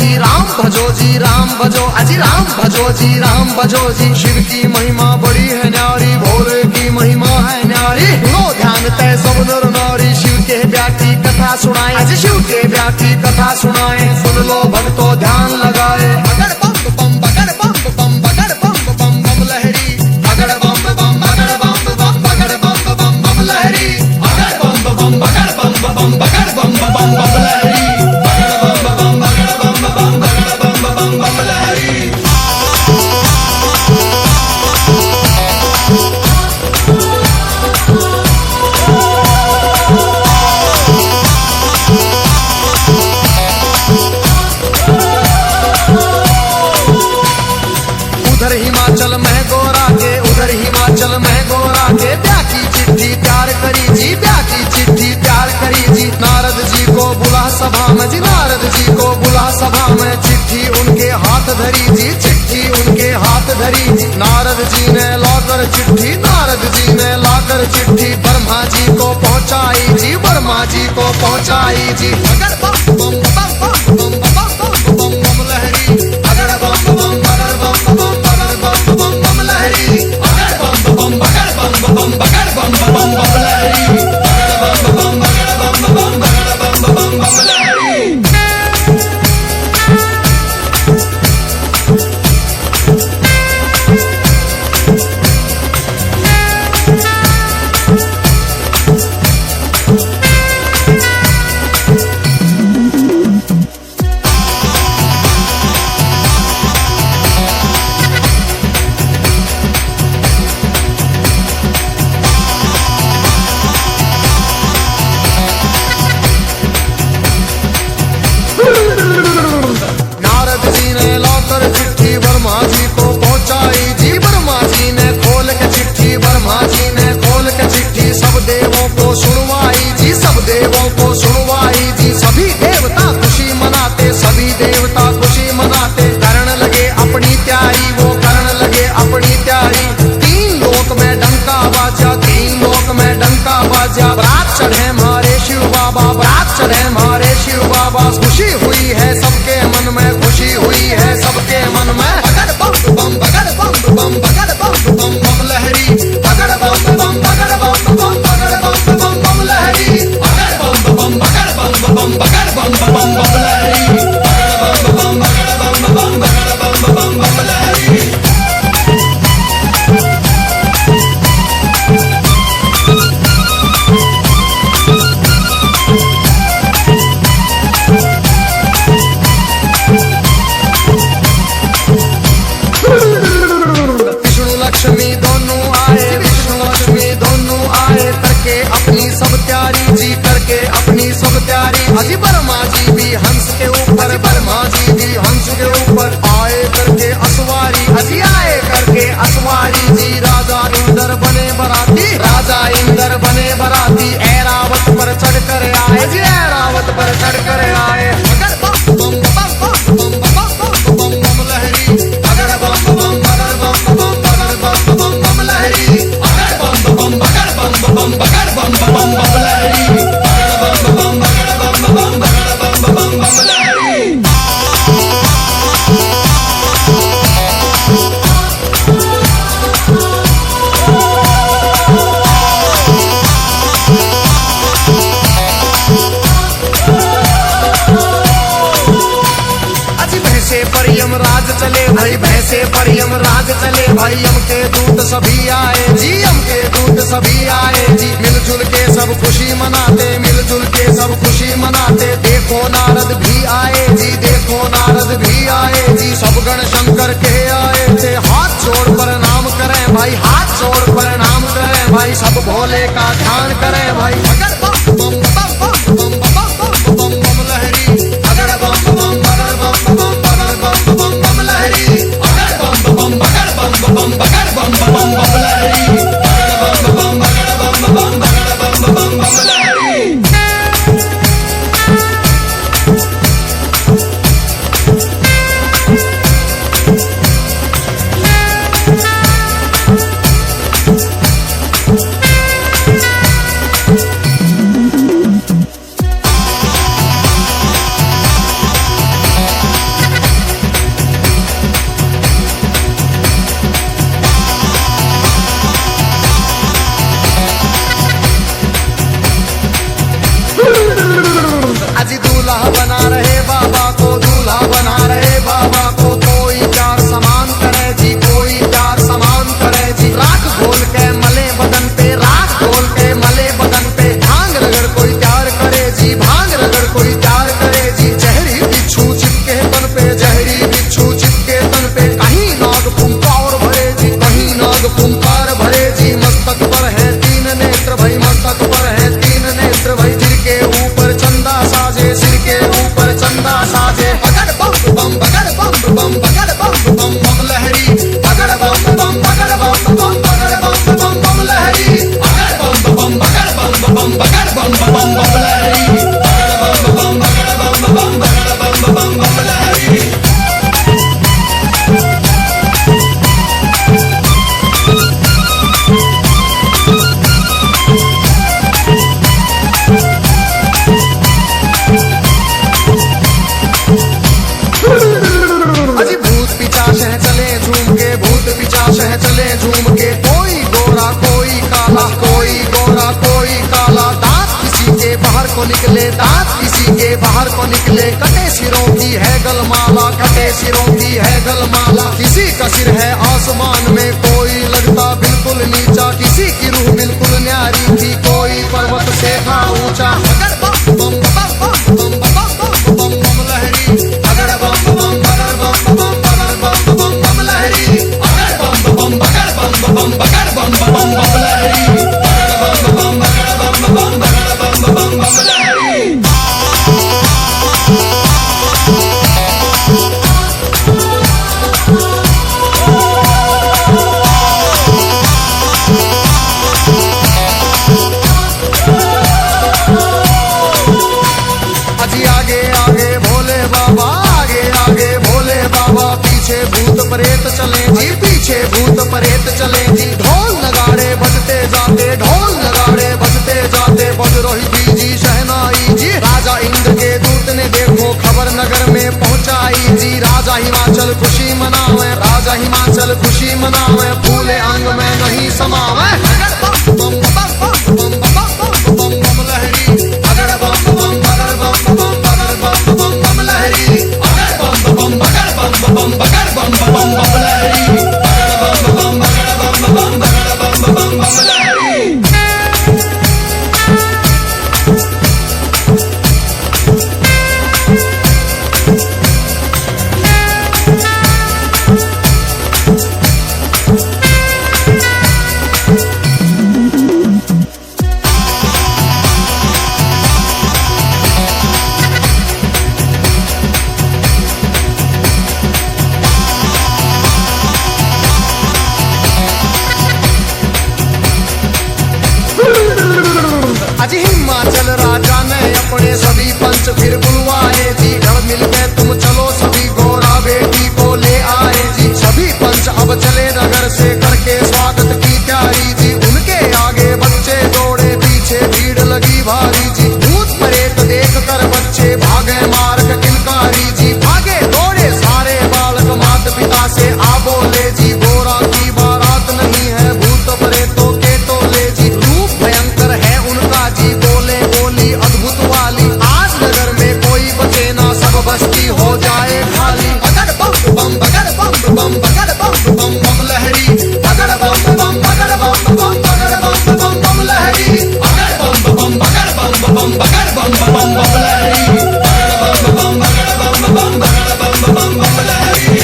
जी राम भजो जी राम भजो, अजी राम भजो जी राम भजो जी। शिव की महिमा बड़ी है न्यारी, भोले की महिमा है न्यारी। लो ध्यान तय सब नर नारी, शिव के व्याख्या कथा सुनाए, अजी शिव के व्याख्या कथा सुनाए। सुन लो भक्तों ध्यान लगाए। अगर बम बम बगर बम बम बगर बम बम बम लहरी, अगर बम बम बगर बम बम बगर बम बम बम लहरी, अगर बम बम बगर बम बम बगर बम बम बम लहरी, अगर बम बम बगर बम बम बगर बम बम बम लहरी। उधर हिमाचल में गोरा के, उधर हिमाचल में गोरा के, ब्याह की चिट्ठी प्यार करी जी, ब्याह की चिट्ठी प्यार करी जी। नारद जी को बुला सभा में जी, नारद जी को बुला सभा में। चिट्ठी उनके हाथ धरी जी, चिट्ठी उनके हाथ धरी जी। नारद जी ने लाकर चिट्ठी, नारद जी ने लाकर चिट्ठी ब्रह्मा जी को पहुंचाई जी, ब्रह्मा जी को पहुंचाई जी। अगर बम बम बम बम बम बम बम बम लहरी, अगर बम बम बगर बम बम बगर बम बम बम लहरी, अगर बम बम बगर बम बम बगर बम बम बम लहरी, अगर बम बम बगर बम बम बगर बम बम बम लहरी। नारद जी ने लाकर चिट्ठी ब्रह्मा जी को पहुंचाई जी, ब्रह्मा जी ने खोल के चिट्ठी, ब्रह्मा जी ने खोल के चिट्ठी सब देवों को सुनवाई जी, सब देवों को सुनवाई जी। सभी देवता खुशी मनाते, सभी देवता खुशी मनाते। करण लगे अपनी तैयारी, वो करण लगे अपनी तैयारी। तीन लोक में डंका बाजा, तीन लोक में डंका बाजा। बरात चढ़े मारे शिव बाबा, बरात चढ़े मारे शिव बाबा। खुशी हुई है सबके मन में, खुशी हुई है सबके मन में। अगर बम बम बगर बम बम बगर बम बम बम लहरी, अगर बम बम बगर बम बम बगर बम बम बम लहरी, अगर बम बम बगर बम बम बगर बम बम बम लहरी, अगर बम बम बगर बम बम बगर बम बम बम लहरी। विष्णु लक्ष्मी दोनों आए, विष्णु लक्ष्मी दोनों आए। करके अपनी सब तैयारी जी, करके अपनी सब तैयारी। अजी ब्रह्मा जी भी हंस के ऊपर, ब्रह्मा जी भी हंस के ऊपर आए करके असवारी, अजी आए करके असवारी जी। राजा इंद्र बने बराती, राजा इंद्र बने बराती। ऐरावत पर चढ़ कर आए जी, ऐरावत पर चढ़ कर आए। अगर बम बम बम बम बम बम बम बम लहरी, अगर बम बम बगर बम बम बगर बम बम बम लहरी, अगर बम बम बगर बम बम बगर बम बम बम लहरी, अगर बम बम बगर बम बम बगर बम बम बम लहरी। पर यमराज चले भाई, भैंसे पर यमराज चले भाई। यम के दूत सभी आए जी, यम के दूत सभी आए जी। मिलजुल के सब खुशी मनाते, मिलजुल के सब खुशी मनाते। देखो नारद भी आए जी, देखो नारद भी आए जी। सब गण शंकर के आए थे, हाथ जोड़ प्रणाम करें भाई, हाथ जोड़ प्रणाम करें भाई। सब भोले का ध्यान करें भाई। अगर बम बम बम बम बम बम बम बम लहरी, अगर बम बम बगर बम बम बगर बम बम बम लहरी, अगर बम बम बगर बम बम बगर बम बम बम लहरी, अगर बम बम बगर बम बम बगर बम बम बम लहरी। में चले झूम के, कोई गोरा कोई काला, कोई गोरा कोई काला। दांत किसी के बाहर को निकले, दांत किसी के बाहर को निकले। कटे सिरों की है गलमाला, कटे सिरों की है गलमाला। किसी का सिर है आसमान में, कोई लगता बिल्कुल नीचा। किसी की रूह बिल्कुल न्यारी थी, कोई पर्वत से था ऊंचा। अगर बम बम बम बम बम बम बम बम लहरी, अगर बम बम बगर बम बम बगर बम बम बम लहरी, अगर बम बम बगर बम बम बगर बम बम बम लहरी, अगर बम बम बगर बम बम बगर बम बम बम लहरी। अजी आगे आगे भोले बाबा, आगे आगे भोले बाबा। पीछे भूत प्रेत चले जी, पीछे भूत प्रेत चले जी। ढोल नगाड़े बजते जाते, ढोल नगाड़े बजते जाते। बज रही थी जी शहनाई जी। राजा इंद्र के दूत ने देखो खबर नगर में पहुंचाई जी। राजा हिमाचल खुशी मनावे, राजा हिमाचल खुशी मनावे। फूले अंग में नहीं समावे। अगर बम बम बम बम बम बम बम लहरी, अगर बम बम बगर बम बम बगर बम बम बम लहरी, अगर बम बम बगर बम बम बगर बम बम बम लहरी, अगर बम बम बगर बम बम बगर बम बम बम लहरी। अजी हिमाचल राजा ने अपने सभी पंच फिर बुलवाए जी। घर मिल के तुम चलो सभी गोरा बेटी को ले आए जी। सभी पंच अब चले नगर से करके स्वागत की तैयारी जी। उनके आगे बच्चे दौड़े, पीछे भीड़ लगी भारी जी। भूत प्रेत देख कर बच्चे भागे मार्ग किलकारी जी। भागे दौड़े सारे बालक माता पिता से आ बोले जी। गोरा की बारात नहीं है भूत प्रेतों के टोले जी। रूप भयंकर है उनका जी, बोले बोली अद्भुत वाली। आज नगर में कोई बचे ना, सब बस्ती हो जाए खाली। अगर बम बम बगर बम बम बगर बम बम बम लहरी, अगर बम बम बगर बम बम बगर बम बम बम लहरी, अगर बम बम बगर बम बम बगर बम बम बम लहरी, अगर बम बम बगर बम बम बगर बम बम बम लहरी।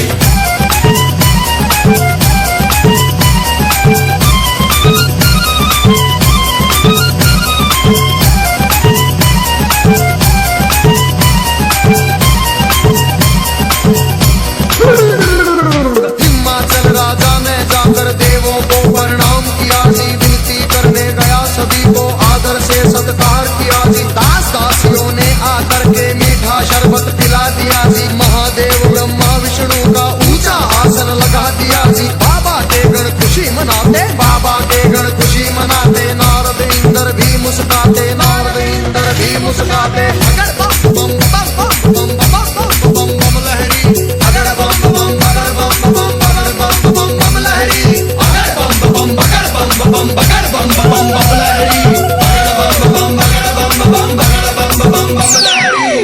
हिमाचल राजा ने जाकर देवों को प्रणाम किया जी। विनती करने गया सभी को आदर से सत्कार किया जी। दास दासियों ने आकर के मीठा शरबत पिला दिया जी। महादेव ब्रह्मा विष्णु का ऊंचा आसन लगा दिया जी। बाबा के गण खुशी मनाते, बाबा के गण खुशी मनाते। नारद इंद्र भी मुस्काते, नारद इंद्र भी मुस्काते। अगर बम बम बम बम बम बम बम लहरी, अगर बम बम बगर बम बम बगर बम बम बम लहरी, अगर बम बम बगर बम बम बगर बम बम बम लहरी, अगर बम बम बगर बम बम बगर बम बम बम लहरी।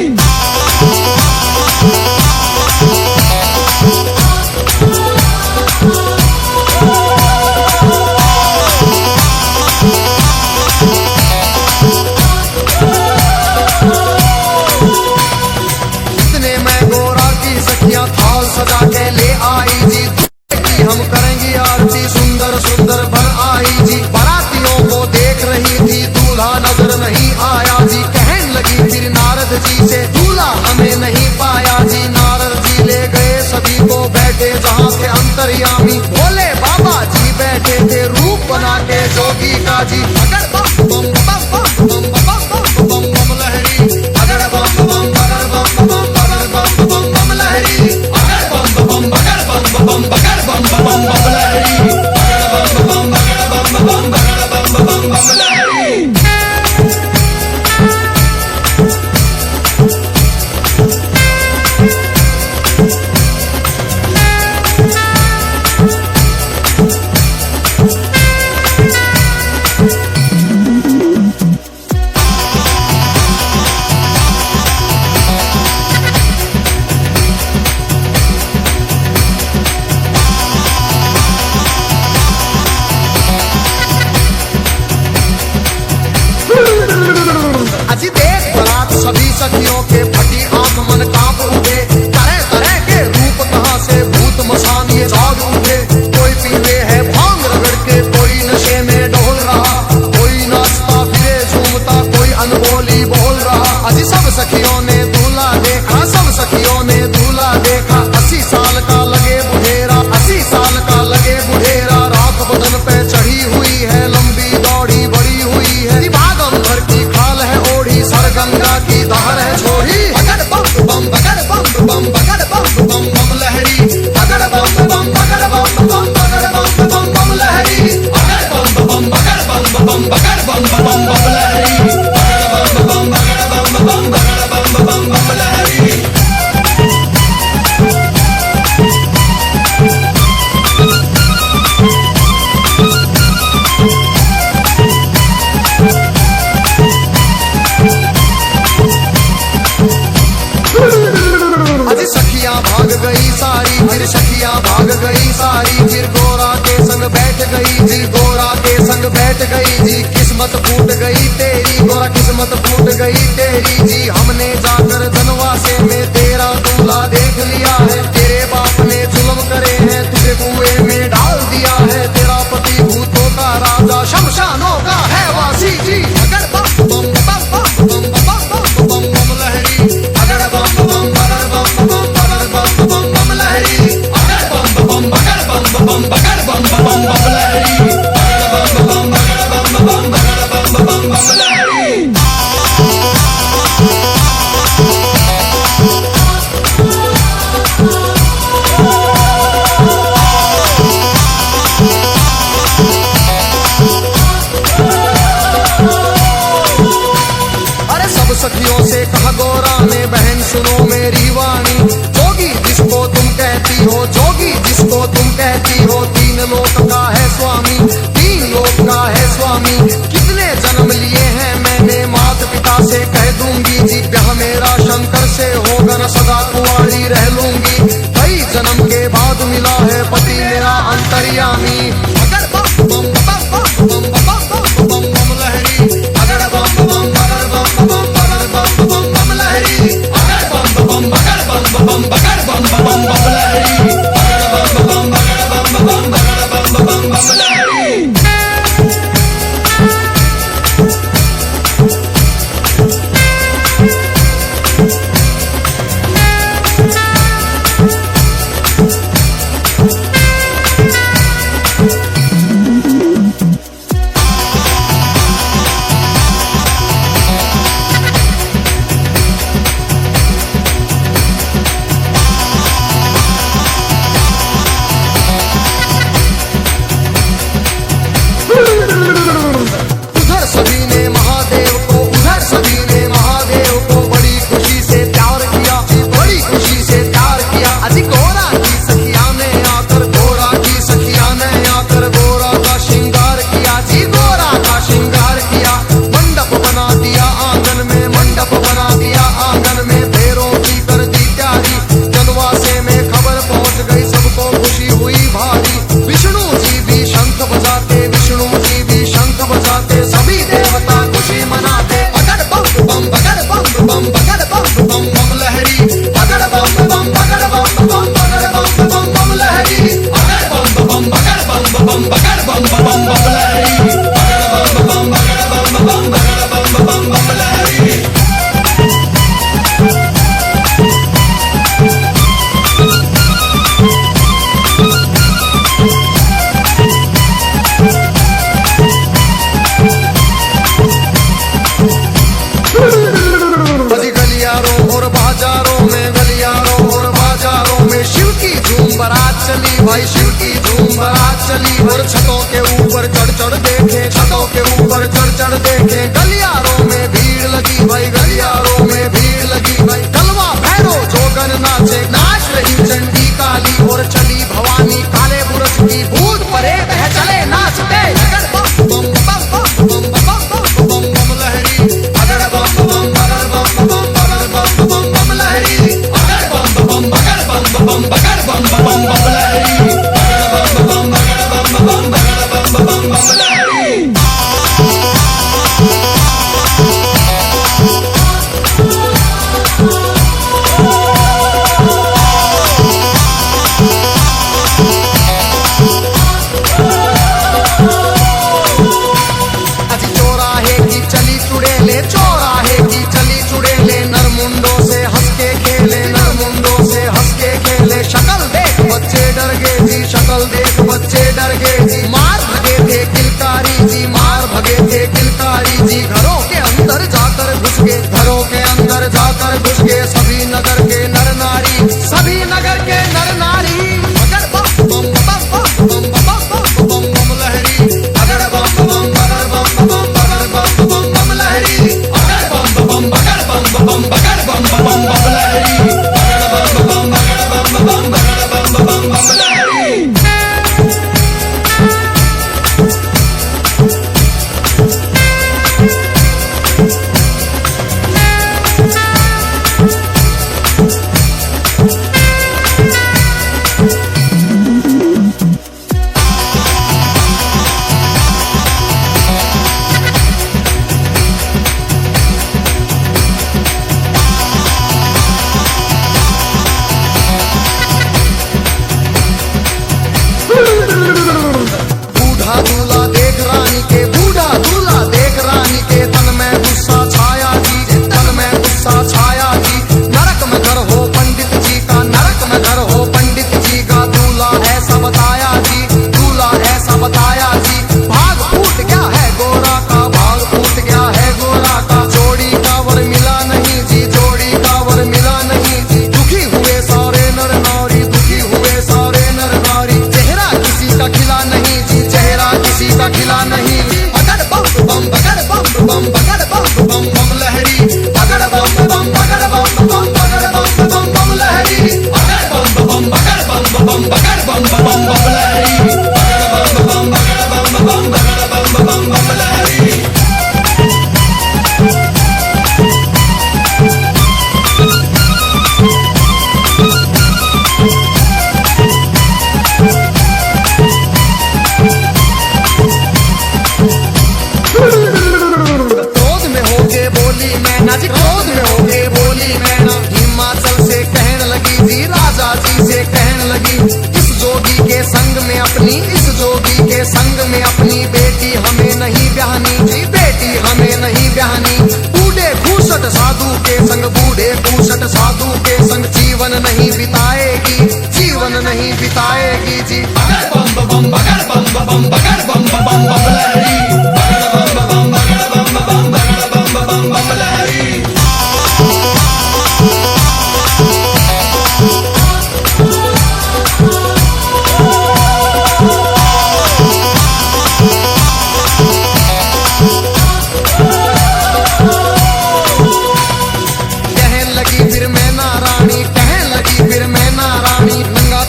इतने में गोरा की सखियां थाल सजा के ले आई जी। कि हम करेंगी आरती, सुंदर सुंदर बन आई जी। बारातियों को देख रही थी, दूल्हा नजर नहीं आया जी। कहने लगी फिर नारद जी से, दूल्हा हमें नहीं पाया जी। नारद जी ले गए सभी को, बैठे जहाँ थे अंतर्यामी। भोले बाबा जी बैठे थे रूप बना के जोगी का जी। अगर बम बम बम बम बम बम बम लहरी, अगर बम बम बगर बम बम बगर बम बम बम लहरी, अगर बम बम बगर बम बम बगर बम बम बम लहरी, अगर बम बम बगर बम बम बगर बम बम बम लहरी। Thank you. गई सारी, फिर सखिया भाग गई सारी, फिर गोरा के संग बैठ गई जी, गोरा के संग बैठ गई जी। किस्मत फूट गई तेरी गोरा, किस्मत फूट गई तेरी जी। हमने जाकर धनवासे में तेरा दूल्हा देख लिया है, तेरे बाप ने जुल्म करे हैं, तुझे कुएं में डाल दिया है। तेरा पति भूतों का राजा, शमशानों का है वासी जी। अगर बम बम बम बम बम बम बम बम लहरी, अगर बम बम बगर बम बम बगर बम बम बम लहरी, अगर बम बम बगर बम बम बगर बम बम बम लहरी, अगर बम बम बगर बम बम बगर बम बम बम लहरी। सखियों से कहा गोरा ने, बहन सुनो मेरी वाणी, जोगी जिसको तुम कहती हो, जोगी जिसको तुम कहती हो, तीन लोक का है स्वामी, तीन लोक का है स्वामी। कितने जन्म लिए हैं मैंने, माता पिता से कह दूंगी जी, ब्याह मेरा शंकर से होगा न, सदा कुंवारी रह लूंगी। कई जन्म के बाद मिला है पति मेरा अंतर्यामी। अगर बम बम बम बम बम बम बम लहरी, अगर बम बम बगर बम बम बम बम लहरी, अगर बम बम बगर बम बम बगर बम बम बम लहरी, अगर बम बम बगर बम बम बगर बम बम बम लहरी। भाई शिव की धूम बारात चली, और छतों के ऊपर चढ़ चढ़ देखे, छतों के ऊपर चढ़ चढ़ देखे। गलियारों में भीड़ लगी भाई, गलियारों में भीड़ लगी भाई। कलवा भैरो जोगन नाचे, नाच रही चंडी काली, और चली भवानी काले बुरज की, भूत परे बह चले नाचते। अगर बम बम बम बम बम बम बम लहरी, अगर बम बम बगर बम बम बगर बम बम बम लहरी, अगर बम बम बगर बम बम बगर बम बम बम लहरी, अगर बम बम बगर बम बम बगर बम बम बम लहरी। चौराहे की चली चुड़ेले, नरमुंडों से हंस के खेले, नरमुंडों से हंस के खेले। शक्ल देख बूढ़े पूसट साधु के संग जीवन नहीं बिताएगी, जीवन नहीं बिताएगी जी। बगड़ बम बम बगड़ बम बम बगड़ बम बम बम लहरी, बगड़ बम बम बगड़ बम बम बगड़ बम बम बम लहरी।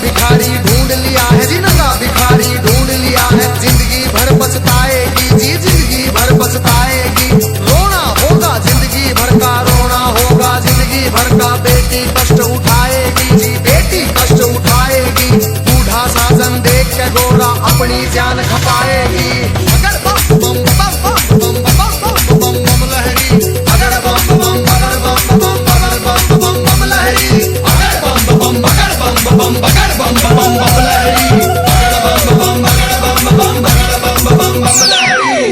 भिखारी ढूंढ लिया है जी, नंगा भिखारी ढूंढ लिया है। जिंदगी भर पछताएगी जी, जिंदगी भर पछताएगी। रोना होगा जिंदगी भर का, रोना होगा जिंदगी भर का। बेटी कष्ट उठाएगी जी, बेटी कष्ट उठाएगी। बूढ़ा साजन देख के गोरा अपनी जान खपाएगी। अगर बम बम बम बम बम बम बम बम लहरी, अगर बम बम बगड़ बम बम बगड़ बम बम बम लहरी, अगर बम बम बगड़ बम बम बगड़ बम बम बम लहरी, बगड़ बम बम बगड़ बम बम बगड़ बम बम बम लहरी।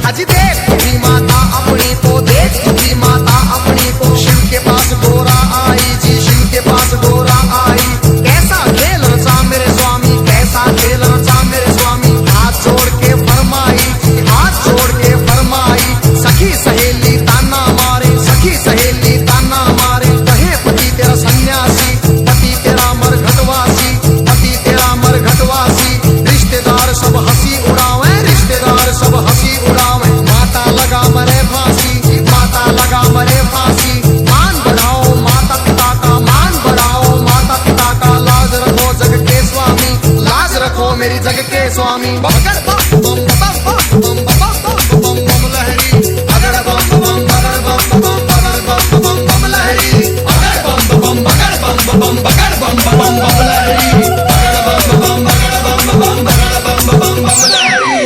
अजी देख भी माता अपनी को, देख भी माता अपनी को। शिव के पास गोरा आई जी, शिव के पास गोरा आई। कैसा खेल रचा मेरे स्वामी, कैसा खेल रचा मेरे स्वामी। हाथ जोड़ के फरमाई, हाथ जोड़ के फरमाई। सखी सहेली ताना मारे, सखी सहेली ताना मारे। कहे पति तेरा सन्यासी, पति तेरा मरघटवासी, पति तेरा मरघटवासी। रिश्तेदार सब हंसी उड़ावे, रिश्तेदार सब हंसी उड़ावे। माता लगा मरे फांसी, माता लगा मरे फांसी। मान बढ़ाओ माता पिता का, मान बढ़ाओ माता पिता का। लाज रखो जग के स्वामी, लाज रखो मेरी जग के स्वामी। बगड़ बम बम बम बम बम बम बम लहरी, अगड़ बम बम बगड़ बम बम बगड़ बम बम बम लहरी, अगड़ बम बम बगड़ बम बम बगड़ बम बम बम लहरी, अगड़ बम बम बगड़ बम बम बगड़ बम बम बम लहरी।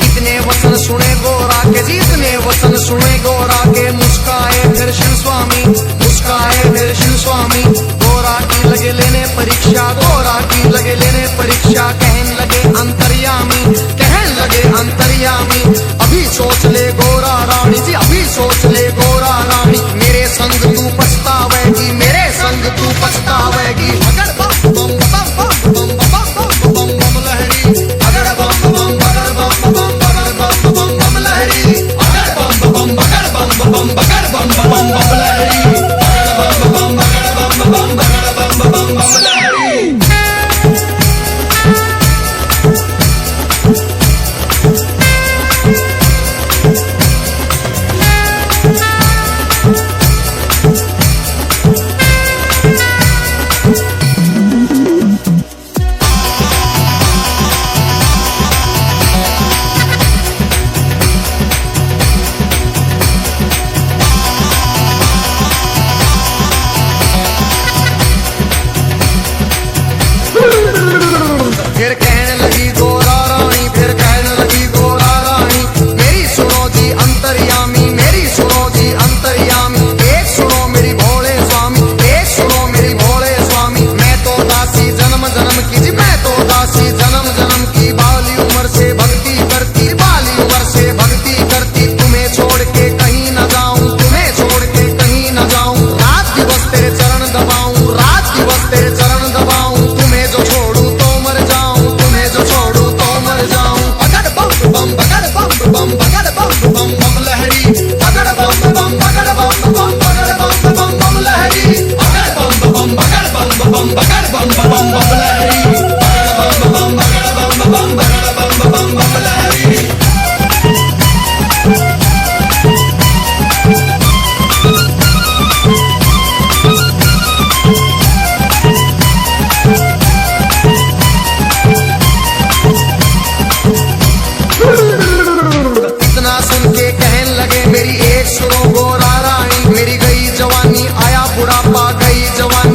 इतने वचन सुने गोरा के जी, इतने वचन सुने गोरा के। मुस्काए फिर शिव स्वामी, मुस्काए फिर शिव स्वामी। गोरा की लगे लेने परीक्षा, गोरा की लगे लेने परीक्षा। कहने लगे अंतर्यामी, कहने लगे अंतर्यामी। अभी सोच ले गोरा रानी जी, अभी सोच ले गोरा रानी। मेरे संग तू पछतावेगी, मेरे संग तू पछतावेगी। अगर बम बम बम बम बम बम बम लहरी, अगर बम बम बगड़ बम बम बगड़ बम बम बम लहरी, अगर बम बम बगड़ बम बम बगड़ बम बम बम लहरी, अगर बम बम बगड़ बम बम बगड़ बम बम बम लहरी।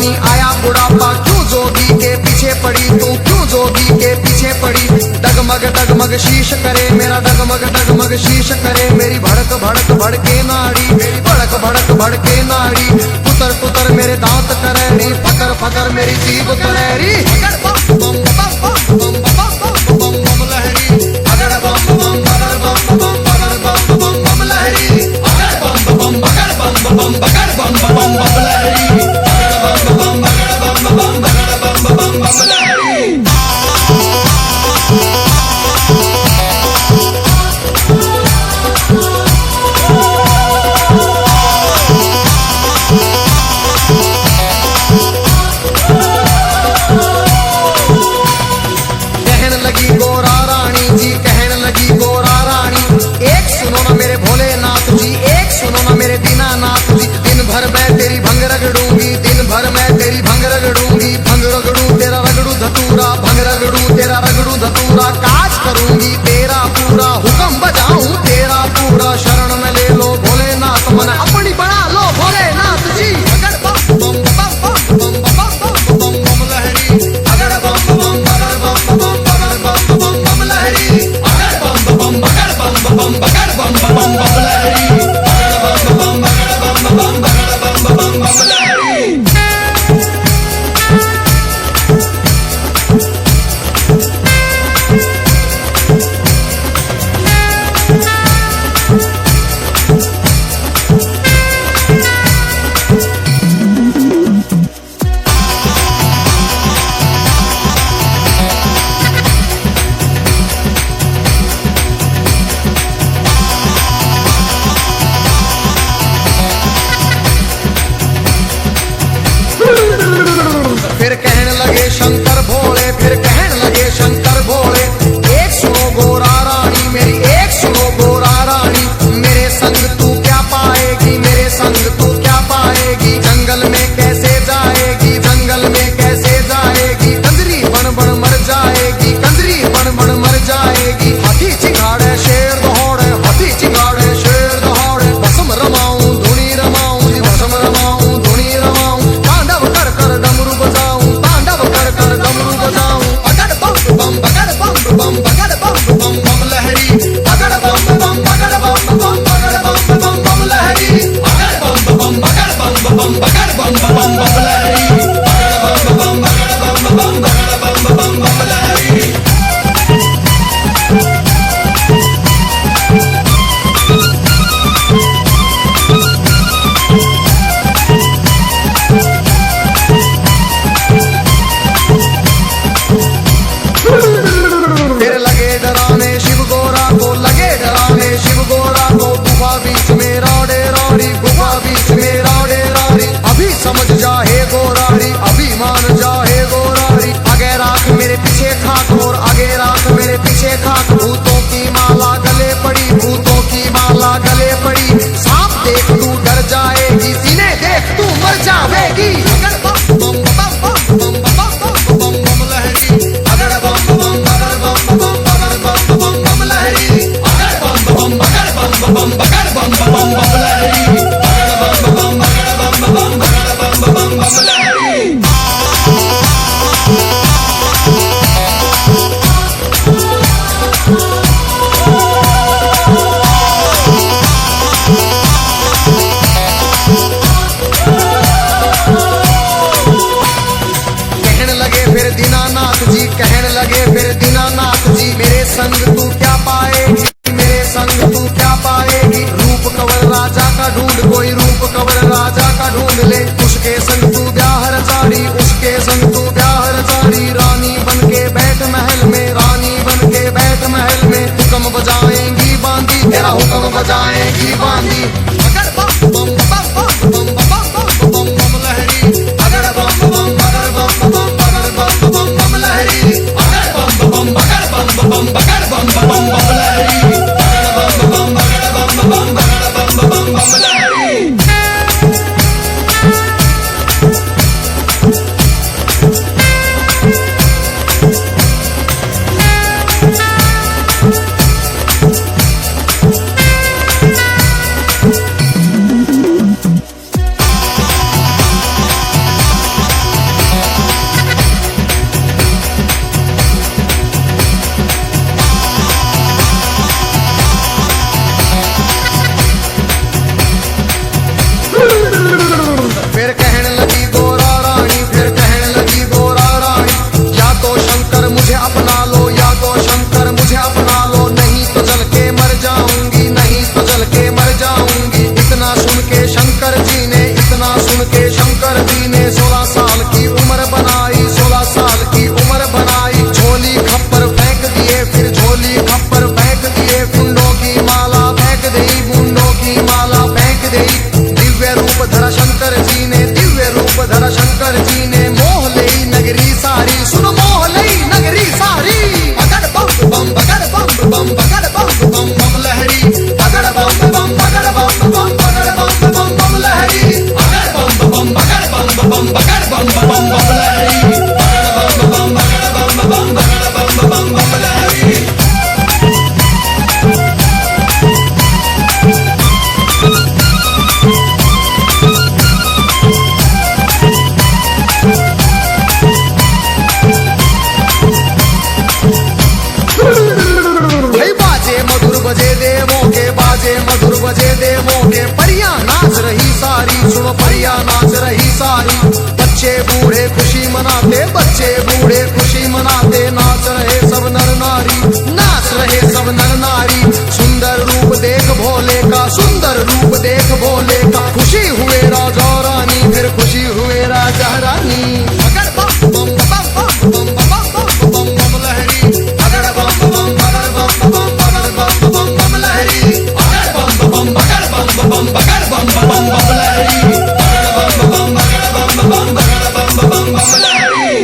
जवानी आया बुढ़ापा, क्यों जोगी के पीछे पड़ी तू, क्यों जोगी के पीछे पड़ी। डगमग शीश करे मेरा, डगमग शीश करे मेरी भड़क भड़क भड़के नाड़ी, मेरी भड़क भड़क भड़के नाड़ी। कुतर कुतर मेरे दांत करेरी, फकर फकर मेरी जीभ करेरी। काज करूंगी तेरा पूरा, हुक्म बजाऊं तेरा पूरा। शरण में ले लो भोलेनाथ, मन अपनी बना लो भोलेनाथ जी। अगर बम बम बम बम बम बम बम लहरी, अगर बम बम बगर बम बम बगर बम बम बम लहरी, अगर बम बम बगर बम बम बगर बम बम बम लहरी, अगर बम बम बगर बम बम बगर बम बम बम लहरी। फिर कहने लगे शंकर भोले, फिर कहने लगे शंकर भोले। एक सुनो गोरा रानी मेरी, एक सुनो गोरा रानी। मेरे संग तू क्या पाएगी, मेरे संग तू क्या पाएगी। जंगल में कैसे जाएगी, जंगल में कैसे जाएगी। कंजरी बन बन मर जाएगी, कंजरी बन बन मर जाएगी। हाथी चिंगाड़े शेर दौड़े, हाथी चिंगाड़े शेर दौड़े। भस्म रमाऊं धुनी रमाऊं जी, भस्म रमाऊं धुनी रमाऊं। तांडव कर कर डमरू बजाऊं, तांडव कर कर डमरू बजाऊं। अगड़ बम बम बगड़ बम बम बगड़ बम बम बम लहरी, अगड़ बम बम बगड़ बम बम बगड़ बम बम बम लहरी, अगड़ बम बम बगड़ बम बम बगड़ बम बम बम लहरी, अगड़ बम बम बगड़ बम बम बगड़ बम बम बम लहरी। फिर लगे डराने शिव गोरा को, लगे डराने शिव गोरा को। गुफा बीच में रौड़े रौड़ी, गुफा बीच में रौड़े रौड़ी। अभी समझ जा हे गोराड़ी, अभी मान जा हे गोराड़ी। आगे राख मेरे पीछे खाक, और आगे राख मेरे पीछे खाक। भूतों की माला गले पड़ी, भूतों की माला गले पड़ी। सांप देख तू डर जाएगी, सीने देख तू मर जाएगी। अगर बम बम बम बम बम बम बम लहरी, अगर बम बम बगर बम बम बगर बम बम बम लहरी, अगर बम बम बगर बम बम बगर बम बम बम लहरी, अगर बम बम बगर बम बम बगर बम बम बम लहरी। कहने लगे फिर दीनानाथ जी, कहने लगे फिर दीनानाथ जी। मेरे संग तू क्या पाएगी, मेरे संग तू क्या पाएगी। रूप कवर राजा का ढूंढ, कोई रूप कवर राजा का ढूंढ ले। उसके संग तू ब्याह रचाड़ी, उसके संग तू ब्याह रचाड़ी। रानी बन के बैठ महल में, रानी बन के बैठ महल में। हुक्म बजाएंगी बांदी, तेरा हुक्म बजाएंगी बांदी। अगर बम बम बम बम बम बम बम लहरी, अगर बम बम बगर बम बम बगर बम बम बम लहरी, अगर बम बम बगर बम बम बगर बम सारी, सुन मोह लई नगरी सारी। बगड़ बम बम बगड़ बम बम बगड़ बम बम बम लहरी, बगड़ बम बम बगड़ बम बम बगड़ बम बम बम लहरी, बगड़ बम बम बगड़ बम बम बगड़ बम बम बम लहरी, बगड़ बम बगड़ बम बम बगड़ बम बम बम लहरी। बजे देवों के बाजे मधुर बजे देवों के, परियां नाच रही सारी, सुनो परियां नाच रही सारी। बच्चे बूढ़े खुशी मनाते, बच्चे बूढ़े खुशी मनाते, नाच रहे सब नर नारी, नाच रहे सब नर नारी। सुंदर रूप देख भोले का, सुंदर रूप देख भोले का, खुशी हुए राजा रानी, फिर खुशी हुए राजा रानी। बगड़ बम बम बम बम बम बम बम बम लहरी, बगड़ बम बम बगड़ बम बम बगड़ बम बम बम लहरी, बगड़ बम बम बगड़ बम बम बगड़ बम बम बम लहरी, बगड़ बम बम बगड़ बम बम बगड़ बम बम बम लहरी।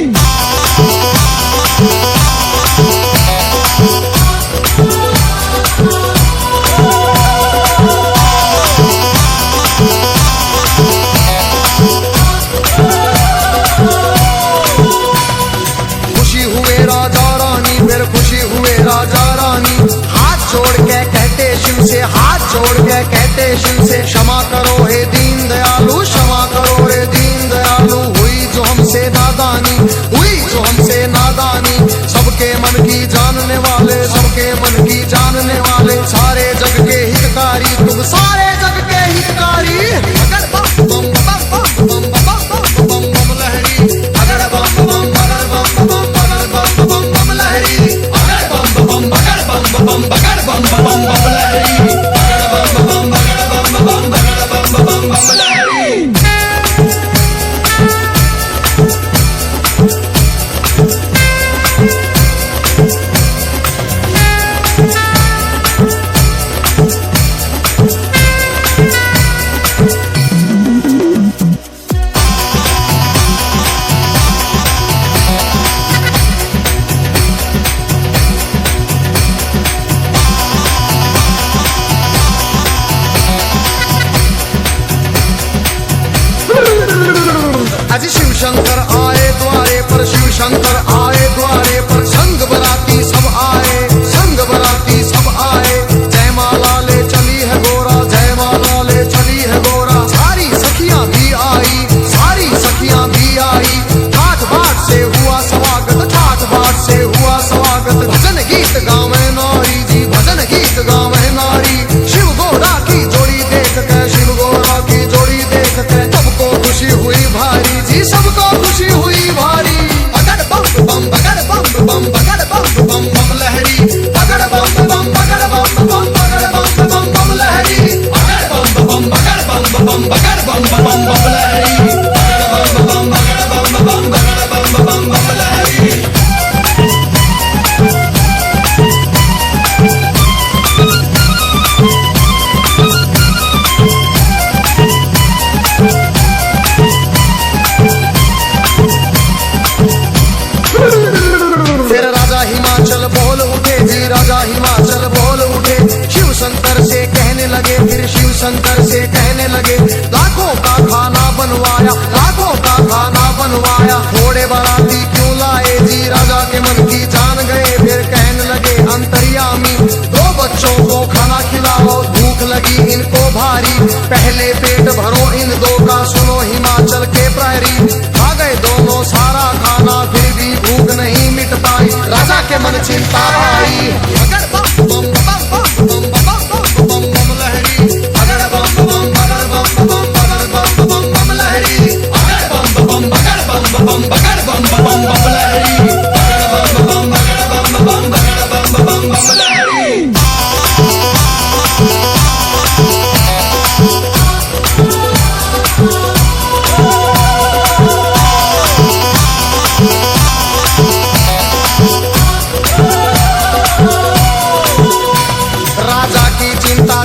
खुशी हुए राजा रानी, फिर खुशी हुए राजा रानी। हाथ जोड़ के कहते शिव से, हाथ जोड़ के कहते शिव से, क्षमा करो हे दीन दयालु, क्षमा करो हे दीन दयालु। हुई जो हमसे नादानी, हुई जो हमसे नादानी, सबके मन की जानने वाले, सबके मन की जानने वाले, सारे जग के हितकारी, तुम सारे जग के हितकारी। बगड़ बम बम बम बम बम बम बम बम लहरी, बगड़ बम बम बगड़ बम बम बगड़ बम बम बम लहरी, बगड़ बम बम बगड़ बम बम बगड़ बम बम बम लहरी, बगड़ बम बम बगड़ बम बम बगड़ बम बम बम लहरी। आज शिव शंकर आए द्वारे पर, शिव शंकर आए द्वारे पर, संग बराती सब आए, संग बराती सब आए। जय माला ले चली है गोरा, जय माला ले चली है गोरा, सारी सखियां भी आई, सारी सखियां भी आई। ठाठ बाट से हुआ स्वागत, ठाठ बाट से हुआ स्वागत। भजन गीत गावे नारी जी, भजन गीत गावे नारी। शिव गोरा की जोड़ी देख के, शिव गोरा की जोड़ी देख के, सबको खुशी हुई भारी जी, सबको खुशी हुई भारी। बगड़ बम बम बगड़ बम बम बगड़ बम बम बम लहरी, बगड़ बम बम बगड़ बम बम बगड़ बम बम बम लहरी, बगड़ बम बम बगड़ बम बम बगड़ बम बम बम लहरी, बगड़ बम बम बगड़ बम बम बगड़ बम बम बम लहरी। फिर राजा हिमाचल बोल उठे जी, राजा हिमाचल बोल उठे। शिव शंकर से कहने लगे, फिर शिव शंकर से कहने लगे, लाखों का खाना बनवाया, लाखों का खाना बनवाया, थोड़े बाराती क्यों लाए जी, राजा के मन की जान गए। फिर कहने लगे अंतर्यामी, दो बच्चों को खाना खिलाओ, भूख लगी इनको भारी, पहले पेट भरो इन दो का, सुनो हिमाचल के प्रायरी। खा गए दोनों सारा खाना, फिर भी भूख नहीं मिट पाई, राजा के मन चिंता आई। बगड़ बम बम बम बम बम बम बम लहरी, बगड़ बम बम बगड़ बम बम बगड़ बम बम बम लहरी, बगड़ बम बम बगड़ बम बम बगड़ बम बम लहरी, बगड़ बम बम बगड़ बम बम बगड़ बम बम लहरी।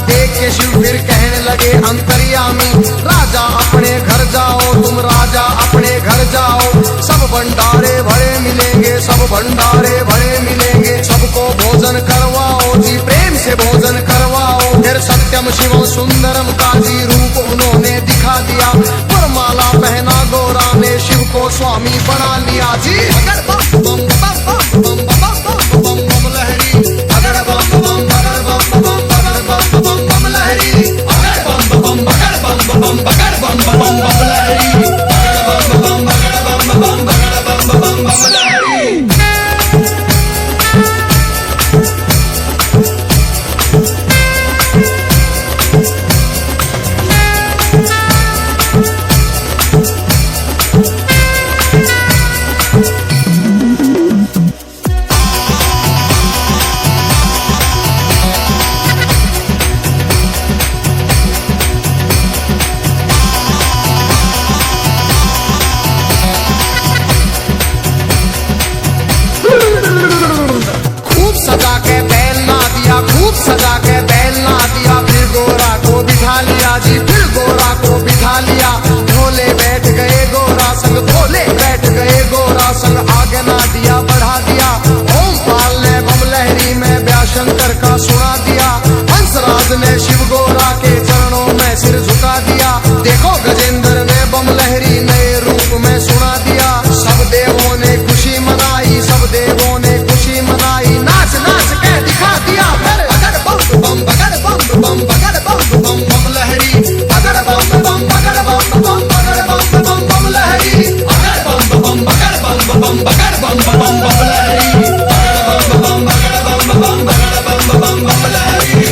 देख के शिव फिर कहने लगे अंतर्यामी, राजा अपने घर जाओ, तुम राजा अपने घर जाओ, सब भंडारे भरे भंडारे भरे मिलेंगे। सबको भोजन करवाओ जी, प्रेम से भोजन करवाओ। फिर सत्यम शिवम सुंदरम का जी रूप उन्होंने दिखा दिया। वरमाला पहना गौरा ने, शिव को स्वामी बना लिया जी। अगर बम बम बम बम बम बम बम बम लहरी, अगर बम बम बगर बम बम बगर बम बम बम लहरी, अगर बम बम बगर बम बम बगर बम बम बम लहरी, अगर बम बम बगर बम बम बगर बम बम बम लहरी। सजा के बैल ना दिया, खूब सजा के बैल ना दिया। फिर गोरा को बिठा लिया जी, फिर गोरा को बिठा लिया। भोले बैठ गए गोरा संग, भोले बैठ गए गोरा संग। आगे ना दिया बढ़ा दिया, ओम पाल ने बम लहरी में व्याशंकर का सुना दिया। हंसराज ने शिव गोरा के चरणों में सिर झुका दिया। देखो गजेंद्र ने बम लहरी नए रूप में सुना दिया। सब देवों ने खुशी मनाई, सब देवों ने खुशी मनाई। नाच नाच के दिखा दिया फिर। अगर बम बम बगर बम बम बगर बम बम बम लहरी, अगर बम बम बगर बम बम बगर बम बम बम लहरी, अगर बम बम बगर बम बम बगर बम बम बम लहरी, अगर बम बम बगर बम बम बगर बम बम बम लहरी।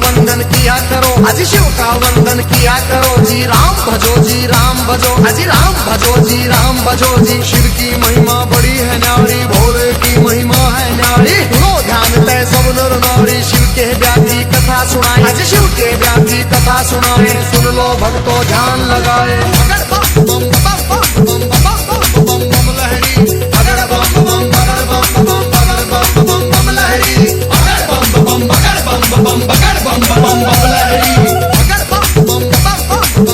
वंदन किया करो अजी, शिव का वंदन किया करो जी। राम भजो जी, राम भजो अजी, राम भजो जी, राम भजो जी। शिव की महिमा बड़ी है न्यारी, भोले की महिमा है न्यारी। लो ध्यान तय सब नर नारी, शिव के ब्याह की कथा सुनाए अजी, शिव के ब्याह की कथा सुनाए। सुन लो भक्तों ध्यान लगाए। अगर बम बम बम बम बम बम बम बम लहरी, अगर बम बम बगर बम बम बगर बम बम बम लहरी, अगर बम बम बगर बम बम बगर बम बम बम लहरी, अगर बम बम बम बम बम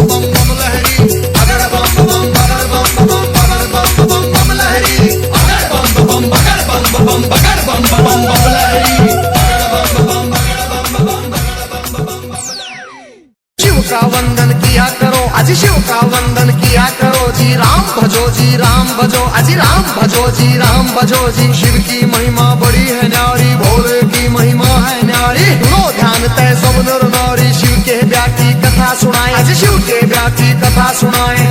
बम बम लहरी, अगर बम बम बगर बम बम बगर बम बम बम लहरी, अगर बम बम बगर बम बम बगर बम बम बम लहरी, अगर बम बम बगर बम बम बगर बम बम लहरी। शिव का वंदन किया करो अजी, शिव का वंदन किया करो जी। राम भजो जी, राम भजो अजी, राम भजो जी, राम भजो जी। शिव की महिमा बड़ी है न्यारी, भोले की महिमा है न्यारी। लो ध्यान तय सब नर नारी, शिव के ब्याह की कथा सुनाए अजी, शिव के ब्याह की कथा सुनाए।